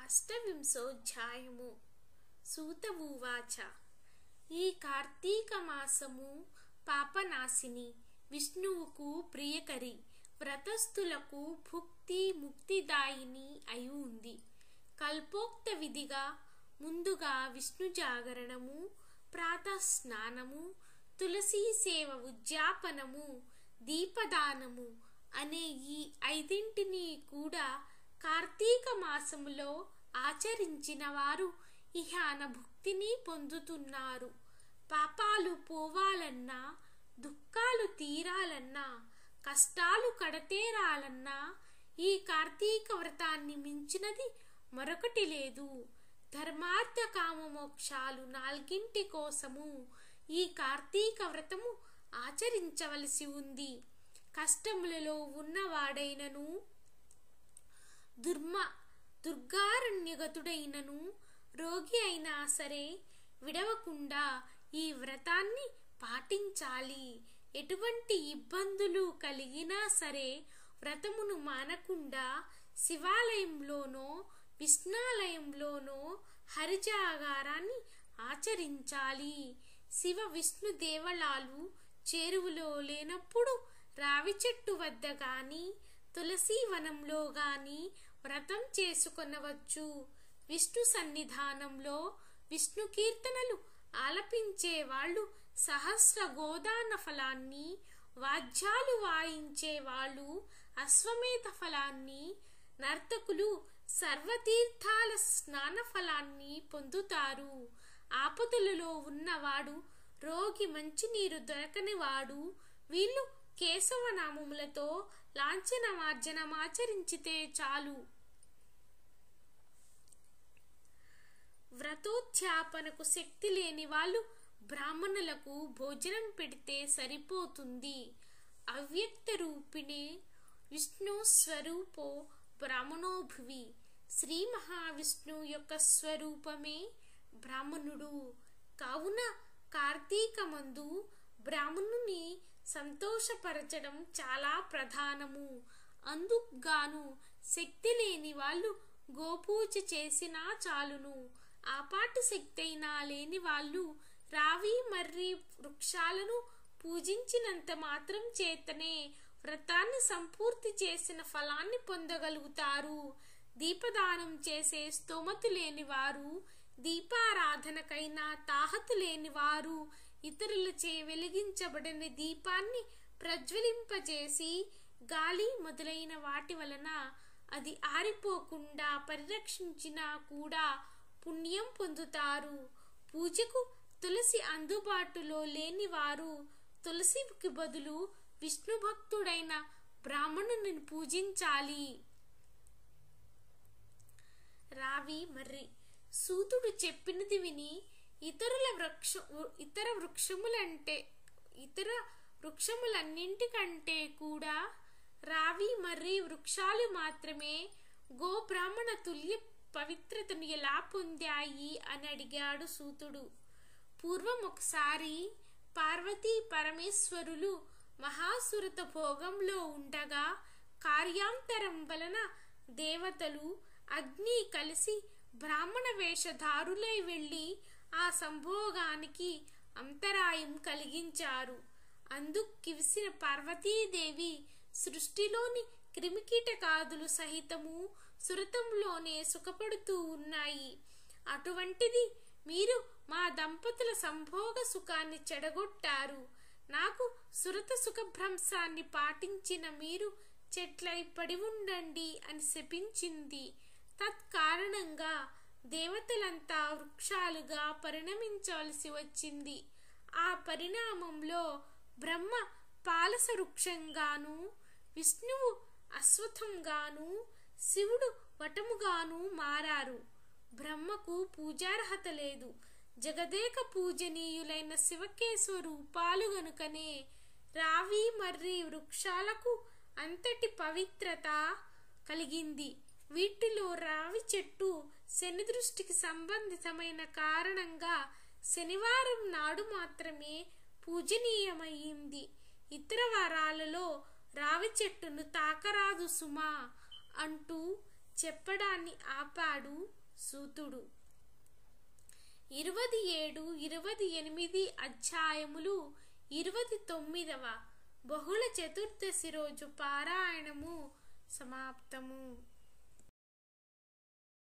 అష్టవింశోధ్యాయము. సూత ఉవాచ. ఈ కార్తీక మాసము పాపనాశిని, విష్ణువుకు ప్రియకరి, వ్రతస్థులకు భుక్తి ముక్తిదాయిని అయి ఉంది. కల్పోక్త విధిగా ముందుగా విష్ణు జాగరణము, ప్రాతస్నానము, తులసీ సేవ, ఉద్యాపనము, దీపదానము అనే ఈ ఐదింటిని కూడా కార్తీక మాసములో ఆచరించిన వారు ఇహాన భుక్తిని పొందుతున్నారు. పాపాలు పోవాలన్నా, దుఃఖాలు తీరాలన్నా, కష్టాలు కడతేరాలన్నా ఈ కార్తీక వ్రతాన్ని మించినది మరొకటి లేదు. ధర్మార్థ కామ మోక్షాలు నాలుగింటి కోసము ఈ కార్తీక వ్రతము ఆచరించవలసి ఉంది. కష్టములలో ఉన్నవాడైనను, దుర్గారణ్యగతుడైనను, రోగి అయినా సరే విడవకుండా ఈ వ్రతాన్ని పాటించాలి. ఎటువంటి ఇబ్బందులు కలిగినా సరే వ్రతమును మానకుండా శివాలయంలోనో విష్ణాలయంలోనో హరిజాగారాన్ని ఆచరించాలి. శివ విష్ణు దేవళాలు చేరువలో లేనప్పుడు రావి చెట్టు వద్ద గాని, తులసి వనంలో గాని వ్రతం చేసుకొనవచ్చు. విష్ణు సన్నిధానంలో విష్ణు కీర్తనలు ఆలపించే వాళ్ళు సహస్ర గోదాన ఫలాన్ని, వాద్యాలు వాయించే వాళ్ళు అశ్వమేధ ఫలాన్ని, నర్తకులు సర్వతీర్థాల స్నాన ఫలాన్ని పొందుతారు. ఆపదలలో ఉన్నవాడు, రోగి మంచినీరు దొరకనివాడు వీళ్ళు కేశవనామములతో లాంఛనమార్జనమాచరించితే చాలు. వ్రతోద్యాపనకు శక్తి లేని వాళ్ళు బ్రాహ్మణులకు భోజనం పెడితే సరిపోతుంది. అవ్యక్త రూపిణే విష్ణు స్వరూపో బ్రాహ్మణోభువి. శ్రీ మహావిష్ణువు యొక్క స్వరూపమే బ్రాహ్మణుడు. కావున కార్తీకమందు బ్రాహ్మణుని సంతోషపరచడం చాలా ప్రధానము. అందుకుగాను శక్తి లేని వాళ్ళు గోపూజ చేసినా చాలును. ఆపాటి శక్తి అయినా లేని వాళ్ళు రావి మర్రి వృక్షాలను పూజించినంత మాత్రం చేతనే వ్రతాన్ని సంపూర్తి చేసిన ఫలాన్ని పొందగలుగుతారు. దీపదానం చేసే స్తోమతు లేని వారు, దీపారాధనకైనా తాహతు లేని వారు ఇతరులచే వెలిగించబడిన దీపాన్ని ప్రజ్వలింపజేసి గాలి మొదలైన వాటి వలన అది ఆరిపోకుండా పరిరక్షించినా కూడా పుణ్యం పొందుతారు. పూజకు తులసి అందుబాటులో లేని వారు తులసికి బదులు విష్ణు భక్తుడైన బ్రాహ్మణుని పూజించాలి. రావి మర్రి. సూతుడు చెప్పినది విని ఇతర వృక్షములన్నింటికంటే కూడా రావి మర్రి వృక్షాలు మాత్రమే గో బ్రాహ్మణ తుల్య పవిత్రతను ఎలా పొందాయి అని అడిగాడు సూతుడు. పూర్వం ఒకసారి పార్వతీ పరమేశ్వరులు మహాసురత భోగంలో ఉండగా కార్యాంతరం వలన దేవతలు, అగ్ని కలిసి బ్రాహ్మణ వేషధారులై వెళ్లి ఆ సంభోగానికి అంతరాయం కలిగించారు. అందుకు కివిసిన పార్వతీదేవి సృష్టిలోని క్రిమికీటకాదులు సహితము సురతంలోనే సుఖపడుతూ ఉన్నాయి. అటువంటిది మీరు మా దంపతుల సంభోగ సుఖాన్ని చెడగొట్టారు. నాకు సురత సుఖభ్రంశాన్ని పాటించిన మీరు చెట్లై పడి ఉండండి అని శపించింది. తత్కారణంగా దేవతలంతా వృక్షాలుగా పరిణమించవలసి వచ్చింది. ఆ పరిణామంలో బ్రహ్మ పాలస వృక్షంగాను, విష్ణువు అశ్వత్థంగాను, శివుడు వటముగాను మారారు. బ్రహ్మకు పూజార్హత లేదు. జగదేక పూజనీయులైన శివకేశవ రూపాలు గనుకనే రావి మర్రి వృక్షాలకు అంతటి పవిత్రత కలిగింది. వీటిలో రావి చెట్టు శని దృష్టికి సంబంధితమైన కారణంగా శనివారం నాడు మాత్రమే పూజనీయమయ్యింది. ఇతర వారాలలో రావి చెట్టును తాకరాదు సుమా అంటూ చెప్పడాన్ని ఆపాడు సూతుడు 27, 28 అధ్యాయములు 29వ బహుళ చతుర్దశి రోజు పారాయణము సమాప్తము.